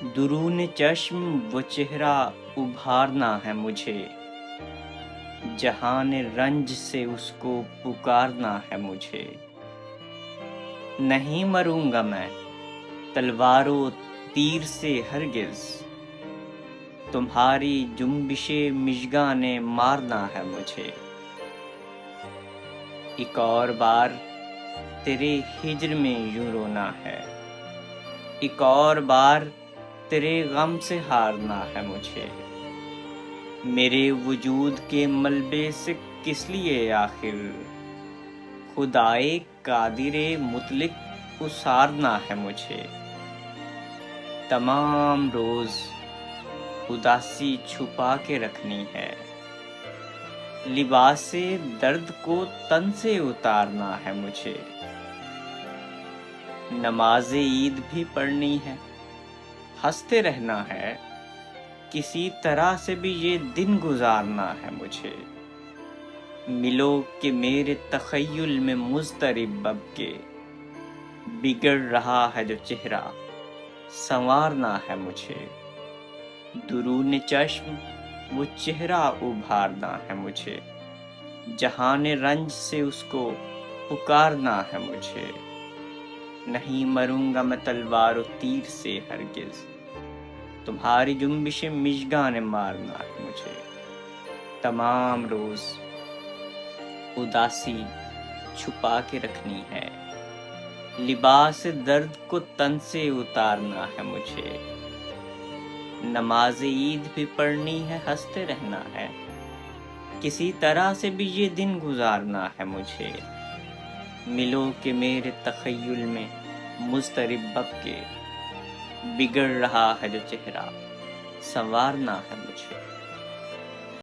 درون چشم وہ چہرہ ابھارنا ہے مجھے، جہان رنج سے اس کو پکارنا ہے مجھے۔ نہیں مروں گا میں تلوار و تیر سے ہرگز، تمہاری جنبش مژگاں نے مارنا ہے مجھے۔ ایک اور بار تیرے ہجر میں یوں رونا ہے، ایک اور بار تیرے غم سے ہارنا ہے مجھے۔ میرے وجود کے ملبے سے کس لیے آخر خدائے قادر مطلق اتارنا ہے مجھے۔ تمام روز اداسی چھپا کے رکھنی ہے، لباس درد کو تن سے اتارنا ہے مجھے۔ نماز عید بھی پڑھنی ہے، ہنستے رہنا ہے، کسی طرح سے بھی یہ دن گزارنا ہے مجھے۔ ملو کہ میرے تخیل میں مضطرب اب کے، بگڑ رہا ہے جو چہرہ سنوارنا ہے مجھے۔ درون چشم وہ چہرہ ابھارنا ہے مجھے، جہان رنج سے اس کو پکارنا ہے مجھے۔ نہیں مروں گا میں تلوار و تیر سے ہرگز، تمہاری جنبش مژگاں نے مارنا ہے مجھے۔ تمام روز اداسی چھپا کے رکھنی ہے، لباس درد کو تن سے اتارنا ہے مجھے۔ نماز عید بھی پڑھنی ہے، ہنستے رہنا ہے، کسی طرح سے بھی یہ دن گزارنا ہے مجھے۔ ملو کہ میرے تخیل میں مضطرب اب کے، بگڑ رہا ہے جو چہرہ سنوارنا ہے مجھے۔